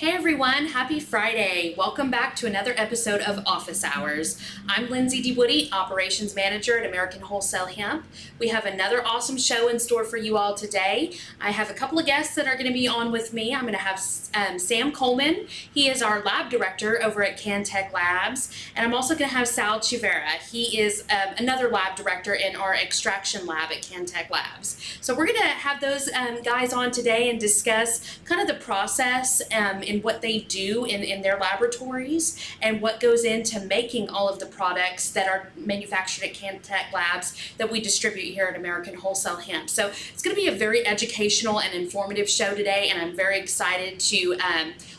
Hey everyone, happy Friday. Welcome back to another episode of Office Hours. I'm Lindsay DeWoody, Operations Manager at American Wholesale Hemp. We have another awesome show in store for you all today. I have a couple of guests that are going to be on with me. I'm going to have Sam Coleman. He is our lab director over at Cantech Labs. And I'm also going to have Sal Chivera. He is another lab director in our extraction lab at Cantech Labs. So we're going to have those guys on today and discuss kind of the process in what they do in their laboratories and what goes into making all of the products that are manufactured at Cantech Labs that we distribute here at American Wholesale Hemp. So it's going to be a very educational and informative show today, and I'm very excited to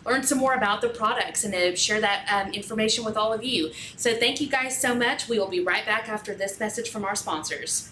learn some more about the products and to share that information with all of you. So thank you guys so much. We will be right back after this message from our sponsors.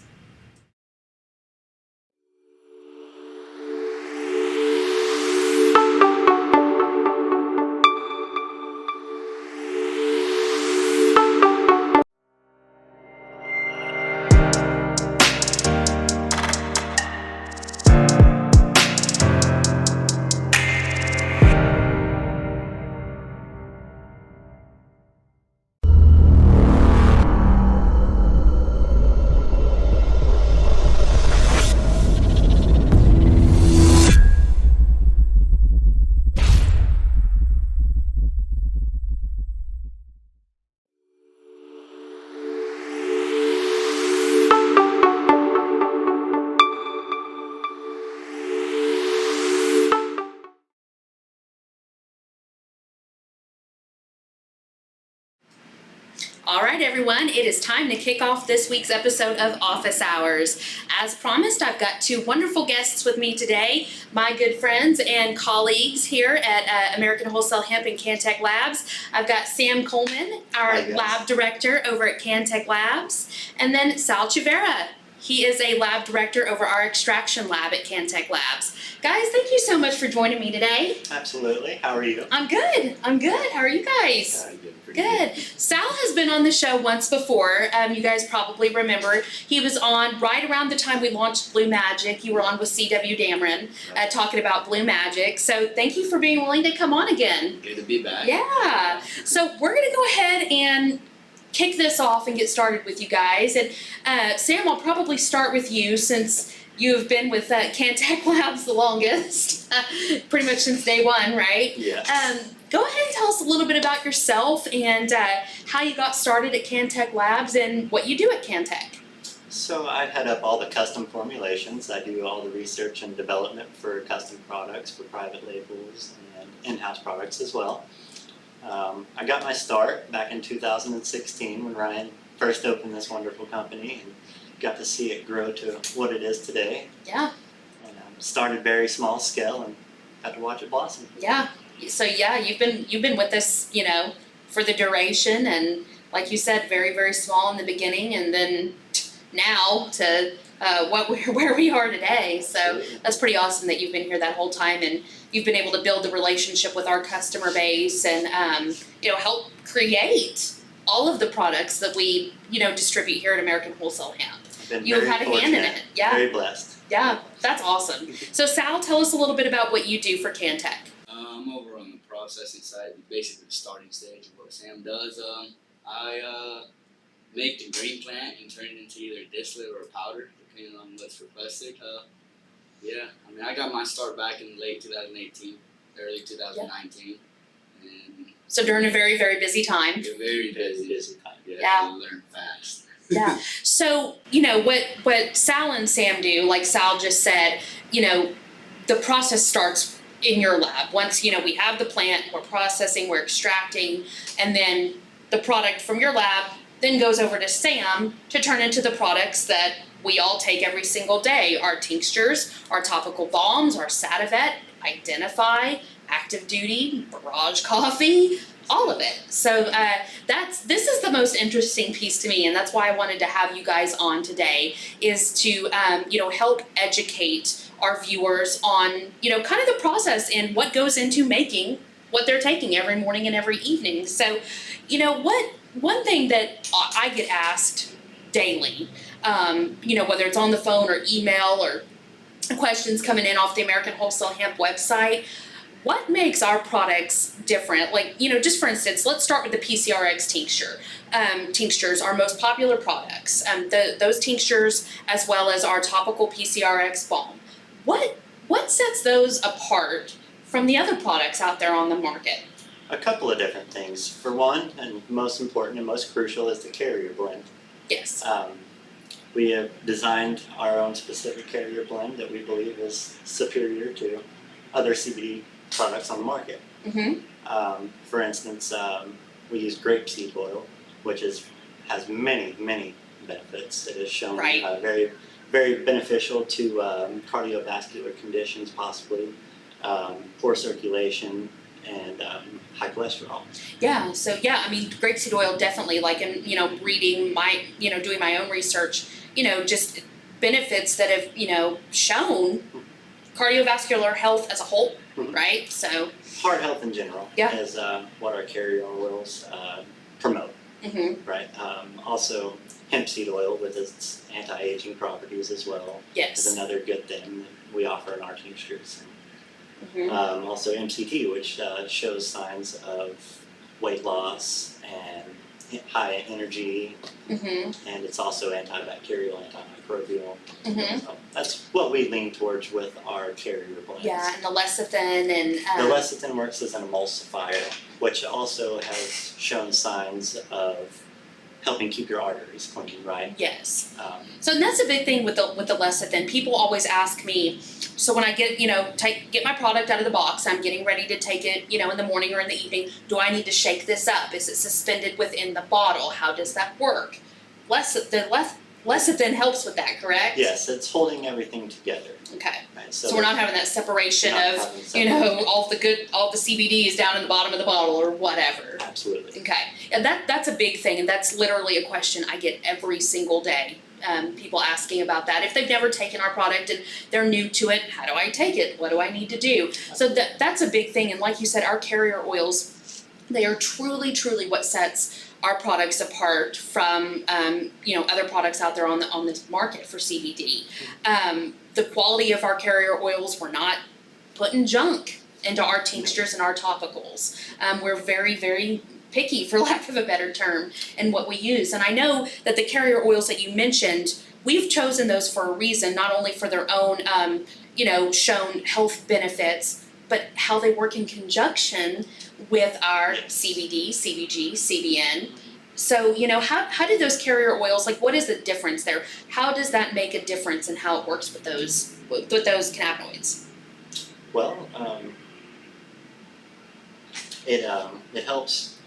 All right, everyone, it is time to kick off this week's episode of Office Hours. As promised, I've got two wonderful guests with me today, my good friends and colleagues here at American Wholesale Hemp and Cantech Labs. I've got Sam Coleman, our lab director over at Cantech Labs, and then Sal Chivera. He is a lab director over our extraction lab at Cantech Labs. Guys, thank you so much for joining me today. Absolutely. How are you? I'm good. How are you guys? Good. Sal has been on the show once before. You guys probably remember. He was on right around the time we launched Blue Magic. You were on with C.W. Dameron talking about Blue Magic. So thank you for being willing to come on again. Good to be back. Yeah. So we're going to go ahead and kick this off and get started with you guys. And Sam, I'll probably start with you since you've been with Cantech Labs the longest, pretty much since day one, right? Yes. Go ahead and tell us a little bit about yourself and how you got started at Cantech Labs and what you do at Cantech. So I head up all the custom formulations. I do all the research and development for custom products, for private labels, and in-house products as well. I got my start back in 2016 when Ryan first opened this wonderful company and got to see it grow to what it is today. Yeah. And started very small scale and got to watch it blossom. Yeah. So yeah, you've been with us, for the duration, and like you said, very, very small in the beginning, and then now to where we are today. So Absolutely. That's pretty awesome that you've been here that whole time, and you've been able to build the relationship with our customer base and help create all of the products that we distribute here at American Wholesale Hemp. You've had a hand in it. Yeah. Very blessed. Yeah, that's awesome. So Sal, tell us a little bit about what you do for Cantech. I'm over on the processing side, basically the starting stage of what Sam does. I make the green plant and turn it into either distillate or powder, depending on what's requested. I got my start back in late 2018, early 2019. Yeah. And so during a very, very busy time. A very busy time. Yeah. You learn fast. Yeah. So, what Sal and Sam do, like Sal just said, the process starts in your lab. Once, we have the plant, we're processing, we're extracting, and then the product from your lab then goes over to Sam to turn into the products that we all take every single day. Our tinctures, our topical balms, our Sativet, Identify, Active Duty, Barrage Coffee, all of it. So this is the most interesting piece to me, and that's why I wanted to have you guys on today, is to help educate our viewers on kind of the process and what goes into making what they're taking every morning and every evening. So one thing that I get asked daily, whether it's on the phone or email or questions coming in off the American Wholesale Hemp website, What makes our products different? Like, just for instance, let's start with the PCRX tincture. Tinctures, our most popular products. Those tinctures, as well as our topical PCRX balm. What sets those apart from the other products out there on the market? A couple of different things. For one, and most important and most crucial, is the carrier blend. Yes. We have designed our own specific carrier blend that we believe is superior to other CBD products on the market. Mm-hmm. For instance, we use grapeseed oil, which has many benefits. It is shown Right. Very, very beneficial to cardiovascular conditions, possibly poor circulation, and high cholesterol. Yeah. So yeah, I mean, grapeseed oil definitely. Like in reading my doing my own research, just benefits that have shown cardiovascular health as a whole, Mhm. right? So. Heart health in general Yeah. is what our carrier oils promote, Mm-hmm. right? Also, hemp seed oil with its anti-aging properties as well Yes. is another good thing that we offer in our tinctures. Mm-hmm. Also, MCT, which shows signs of weight loss and high energy, Mm-hmm. and it's also antibacterial, antimicrobial. Mm-hmm. So that's what we lean towards with our carrier blends. Yeah, and the lecithin and The lecithin works as an emulsifier, which also has shown signs of helping keep your arteries clean, right? yes. Um, So that's a big thing with the lecithin. People always ask me. So when I get get my product out of the box, I'm getting ready to take it in the morning or in the evening. Do I need to shake this up? Is it suspended within the bottle? How does that work? Lecithin helps with that, correct? yes, it's holding everything together, Okay. right? So we're not having that separation not of having separate- all the CBD is down in the bottom of the bottle or whatever. Absolutely. Okay, and that's a big thing, and that's literally a question I get every single day. People asking about that. If they've never taken our product and they're new to it, how do I take it? What do I need to do? So that's a big thing, and like you said, our carrier oils, they are truly what sets our products apart from other products out there on the market for CBD. The quality of our carrier oils, we're not putting junk into our tinctures and our topicals. We're very picky, for lack of a better term, in what we use. And I know that the carrier oils that you mentioned, we've chosen those for a reason, not only for their own, shown health benefits, but how they work in conjunction with our CBD, CBG, CBN. So, how do those carrier oils, like what is the difference there? How does that make a difference in how it works with those cannabinoids? Well, it helps.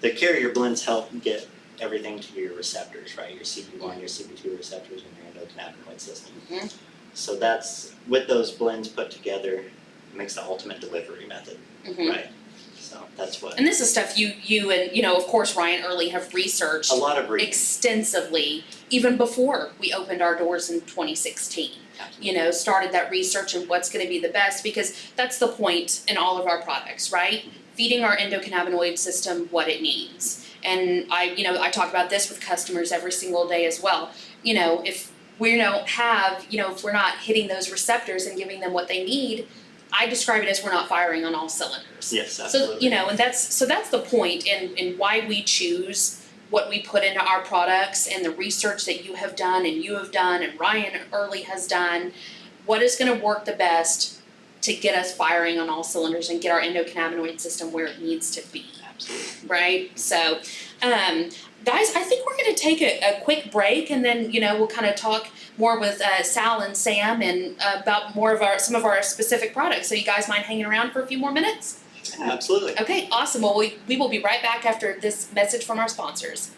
The carrier blends help get everything to your receptors, right? Your CB1, your CB2 receptors in your endocannabinoid system. Mm-hmm. So that's, with those blends put together, it makes the ultimate delivery method, Mm-hmm. right? So that's what. And this is stuff you and of course Ryan Early have researched A lot of extensively even before we opened our doors in 2016. Absolutely. Started that research and what's going to be the best, because that's the point in all of our products, right? Feeding our endocannabinoid system what it needs. And I talk about this with customers every single day as well. If we don't have, if we're not hitting those receptors and giving them what they need, I describe it as we're not firing on all cylinders. Yes, absolutely. So, and that's the point in why we choose what we put into our products, and the research that you have done and Ryan Early has done. What is going to work the best to get us firing on all cylinders and get our endocannabinoid system where it needs to be. Absolutely. Right? So, guys, I think we're going to take a quick break, and then, we'll kind of talk more with Sal and Sam and about some of our specific products. So you guys mind hanging around for a few more minutes? Absolutely. Okay, awesome. Well, we will be right back after this message from our sponsors.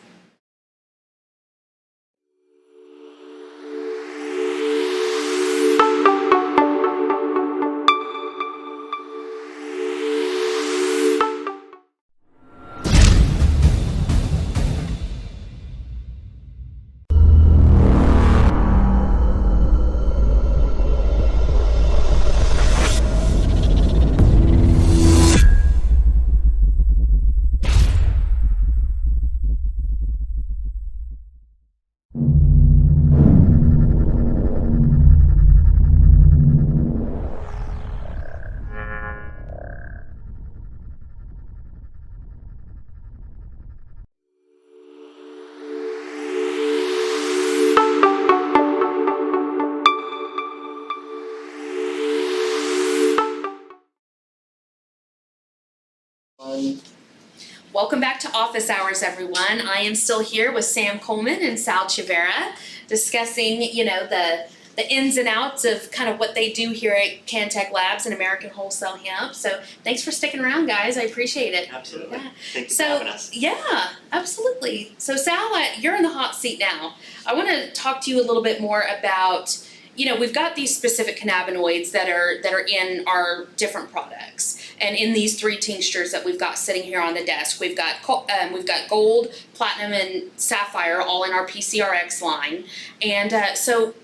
Welcome back to Office Hours, everyone. I am still here with Sam Coleman and Sal Chivera discussing, the ins and outs of kind of what they do here at Cantech Labs and American Wholesale Hemp. So thanks for sticking around, guys. I appreciate it. Absolutely. Yeah. Thank you for having us. Yeah, absolutely. So Sal, you're in the hot seat now. I want to talk to you a little bit more about, we've got these specific cannabinoids that are in our different products, and in these 3 tinctures that we've got sitting here on the desk, we've got gold, platinum, and sapphire, all in our PCRX line, and so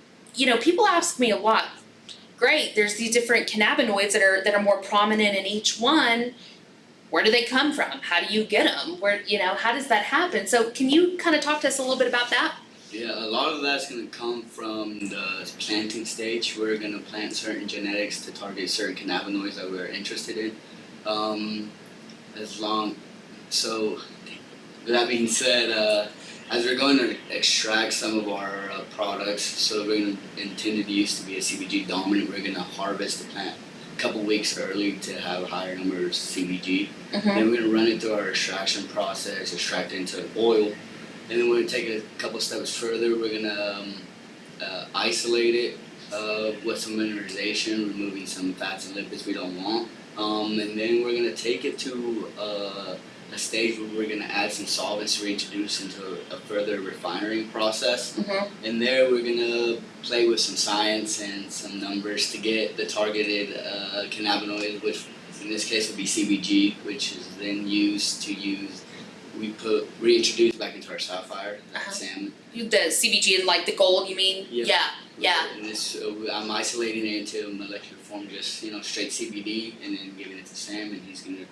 people ask me a lot. Great, there's these different cannabinoids that are more prominent in each one. Where do they come from? How do you get them? How does that happen? So can you kind of talk to us a little bit about that? Yeah, a lot of that's going to come from the planting stage. We're going to plant certain genetics to target certain cannabinoids that we're interested in. So, with that being said, as we're going to extract some of our products, so we're going to intended use to be a CBG dominant, we're going to harvest the plant a couple weeks early to have a higher number of CBG. Then we're going to run it through our extraction process, extract it into oil. And then we're going to take a couple steps further. We're going to isolate it with some mineralization, removing some fats and lipids we don't want. And then we're going to take it to a stage where we're going to add some solvents to reintroduce into a further refining process. And there we're going to play with some science and some numbers to get the targeted cannabinoid, which in this case would be CBG, which is then reintroduced back into our sapphire, Sam. The CBG and like the gold, you mean? Yeah. And this, I'm isolating it into molecular form, just straight CBD, and then giving it to Sam, and he's gonna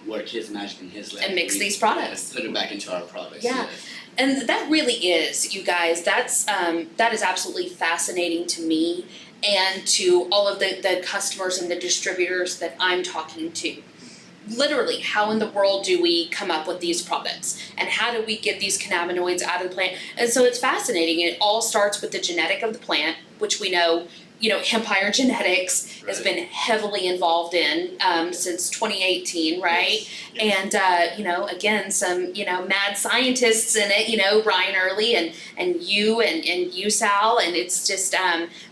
work his magic in his lab And mix these products. Put it back into our products. Yeah. And that really is, you guys. That is absolutely fascinating to me and to all of the customers and the distributors that I'm talking to. Literally, how in the world do we come up with these products, and how do we get these cannabinoids out of the plant? And so it's fascinating. It all starts with the genetic of the plant, which we know, Hempire Genetics has been heavily involved in since 2018, right? Yes. And again, some mad scientists in it, Ryan Early and you Sal, and it's just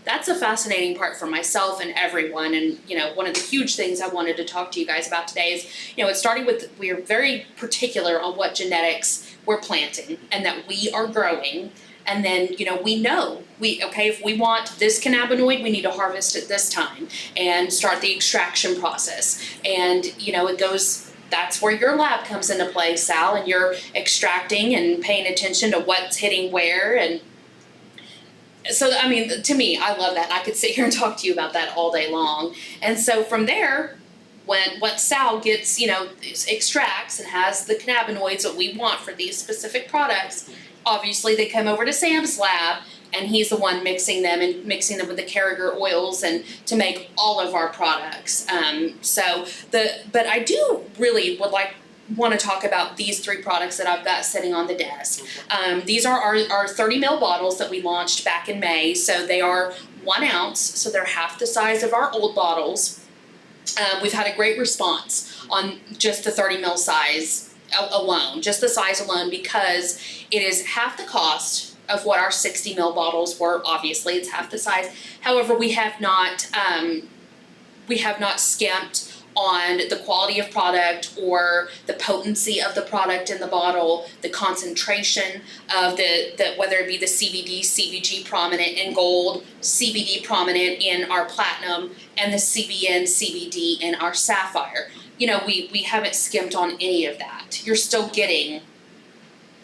that's a fascinating part for myself and everyone. And one of the huge things I wanted to talk to you guys about today is it started with, we are very particular on what genetics we're planting and that we are growing. And then, we know, if we want this cannabinoid, we need to harvest it this time and start the extraction process. And, it goes, that's where your lab comes into play, Sal, and you're extracting and paying attention to what's hitting where. And so, to me, I love that. I could sit here and talk to you about that all day long. And so from there, what Sal gets, extracts and has the cannabinoids that we want for these specific products, obviously they come over to Sam's lab, and he's the one mixing them with the Carragher oils and to make all of our products. But I do really want to talk about these 3 products that I've got sitting on the desk. These are our 30 ml bottles that we launched back in May. So they are 1 ounce, so they're half the size of our old bottles. We've had a great response on just the 30 ml size alone, just the size alone, because it is half the cost of what our 60 ml bottles were. Obviously, it's half the size. However, we have not skimped on the quality of product or the potency of the product in the bottle, the concentration of the whether it be the CBG prominent in gold, CBD prominent in our platinum, and the CBN, CBD in our sapphire. We haven't skimped on any of that. You're still getting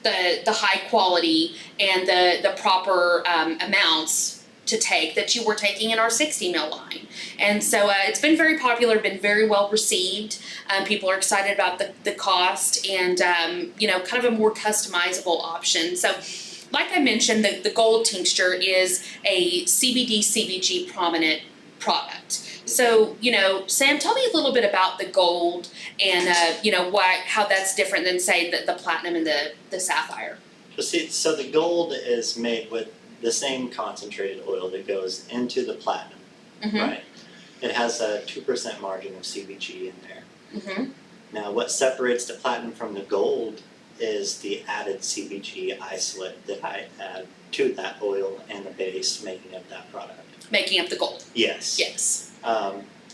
the high quality and the proper amounts to take that you were taking in our 60 ml line. And so it's been very popular, been very well received. People are excited about the cost and, kind of a more customizable option. So like I mentioned, the gold tincture is a CBD, CBG prominent product. So, Sam, tell me a little bit about the gold and, how that's different than, say, the platinum and the sapphire. So the gold is made with the same concentrated oil that goes into the platinum, right? It has a 2% margin of CBG in there. Now, what separates the platinum from the gold is the added CBG isolate that I add to that oil and the base, making up that product. Making up the gold. Yes. Yes.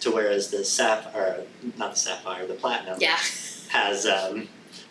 To whereas the the platinum Yeah. has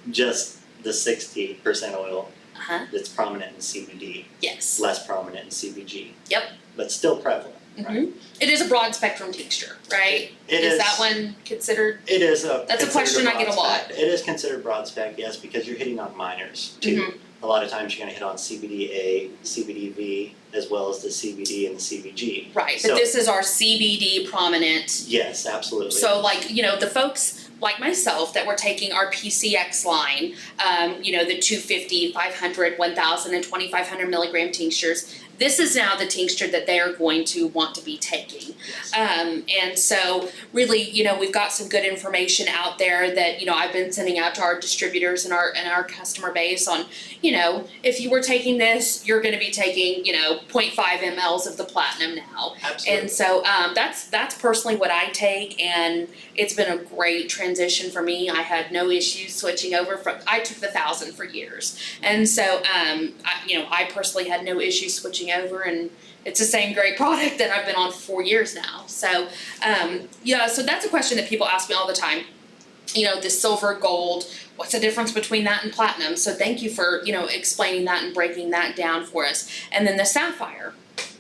just the 60% oil Uh-huh. that's prominent in CBD, Yes. less prominent in CBG. Yep. But still prevalent. Mm-hmm. It is a broad spectrum tincture, right? It is is that one considered? It is That's a question I get a lot. It is considered broad spec, yes, because you're hitting on minors too. Mhm. A lot of times you're going to hit on CBDA, CBDV, as well as the CBD and the CBG. Right, So- but this is our CBD prominent. Yes, absolutely. So like, the folks like myself that were taking our PCX line, the 250, 500, 1000, and 2500 milligram tinctures, this is now the tincture that they are going to want to be taking. Yes. And so really, we've got some good information out there that, I've been sending out to our distributors and our customer base on, if you were taking this, you're going to be taking, 0.5 mLs of the platinum now. Absolutely. And so that's personally what I take, and it's been a great transition for me. I had no issues switching over I took the 1000 for years. And so, I personally had no issues switching over, and it's the same great product that I've been on for 4 years now. So, so that's a question that people ask me all the time. The silver, gold, what's the difference between that and platinum? So thank you for, explaining that and breaking that down for us. And then the sapphire,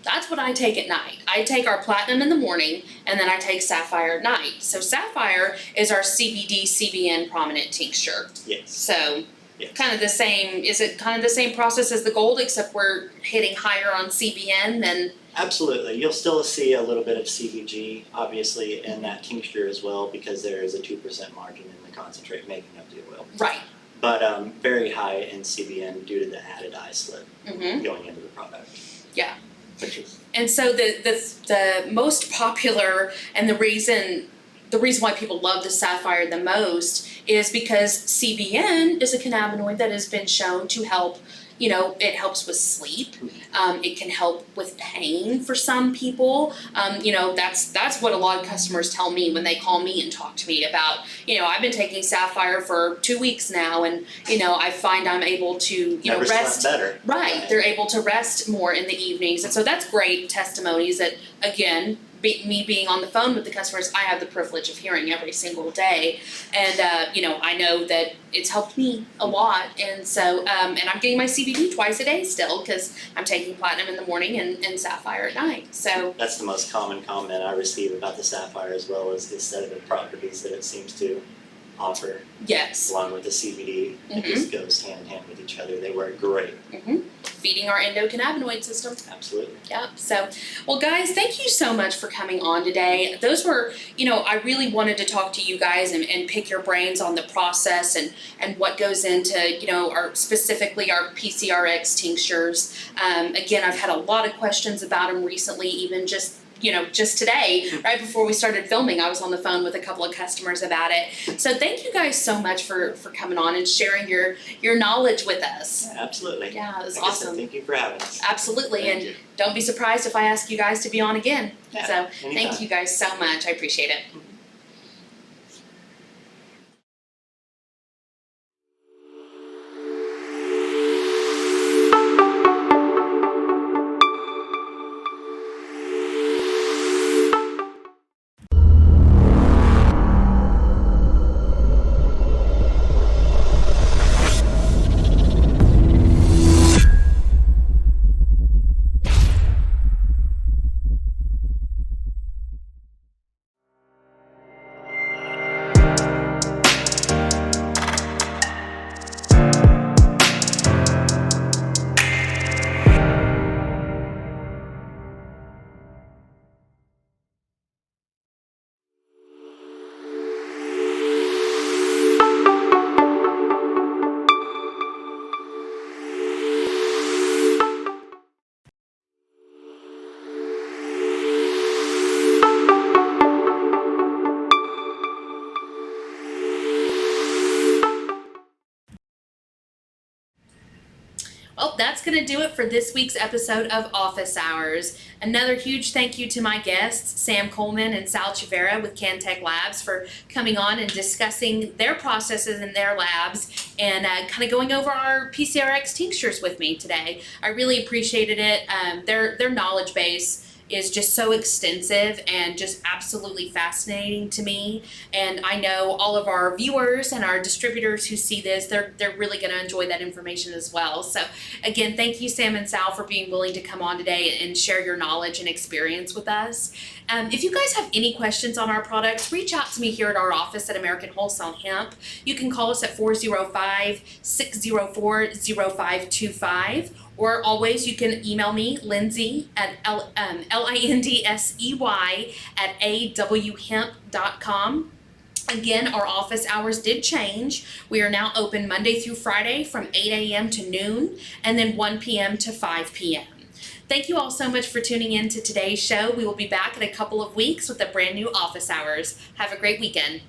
that's what I take at night. I take our platinum in the morning, and then I take sapphire at night. So sapphire is our CBD, CBN prominent tincture. Yes. So Yes. is it kind of the same process as the gold, except we're hitting higher on CBN than? Absolutely. You'll still see a little bit of CBG, obviously, in that tincture as well, because there is a 2% margin in the concentrate making up the oil. Right. But very high in CBN due to the added isolate Mm-hmm. going into the product. Yeah. Which is And so the most popular and the reason why people love the sapphire the most is because CBN is a cannabinoid that has been shown to help, it helps with sleep. It can help with pain for some people. That's what a lot of customers tell me when they call me and talk to me about, I've been taking sapphire for 2 weeks now, and, I find I'm able to, never rest. slept better. Right, they're able to rest more in the evenings, and so that's great testimonies that, again, me being on the phone with the customers, I have the privilege of hearing every single day, and I know that it's helped me a lot, and so and I'm getting my CBD twice a day still, because I'm taking platinum in the morning and sapphire at night. So That's the most common comment I receive about the sapphire, as well as the sedative properties that it seems to offer, yes, along with the CBD. It just goes hand in hand with each other. They work great. feeding our endocannabinoid system. Absolutely. Yep. So, well, guys, thank you so much for coming on today. Those were, I really wanted to talk to you guys and pick your brains on the process and what goes into, specifically our PCRX tinctures. Again, I've had a lot of questions about them recently, even just today, right before we started filming, I was on the phone with a couple of customers about it. So thank you guys so much for coming on and sharing your knowledge with us. Yeah, absolutely. Yeah, it was Like I said, awesome. thank you for having us. Absolutely, Thank and you. don't be surprised if I ask you guys to be on again. Yeah, So anytime. thank you guys so much. I appreciate it. Well, that's going to do it for this week's episode of Office Hours. Another huge thank you to my guests, Sam Coleman and Sal Chivera with Cantech Labs, for coming on and discussing their processes in their labs and kind of going over our PCRX tinctures with me today. I really appreciated it. Their knowledge base is just so extensive and just absolutely fascinating to me. And I know all of our viewers and our distributors who see this, they're really going to enjoy that information as well. So again, thank you, Sam and Sal, for being willing to come on today and share your knowledge and experience with us. If you guys have any questions on our products, reach out to me here at our office at American Wholesale Hemp. You can call us at 405-604-0525. Or always, you can email me, Lindsay, at lindsey at awhemp.com. Again, our office hours did change. We are now open Monday through Friday from 8 a.m. to noon, and then 1 p.m. to 5 p.m. Thank you all so much for tuning in to today's show. We will be back in a couple of weeks with a brand new Office Hours. Have a great weekend.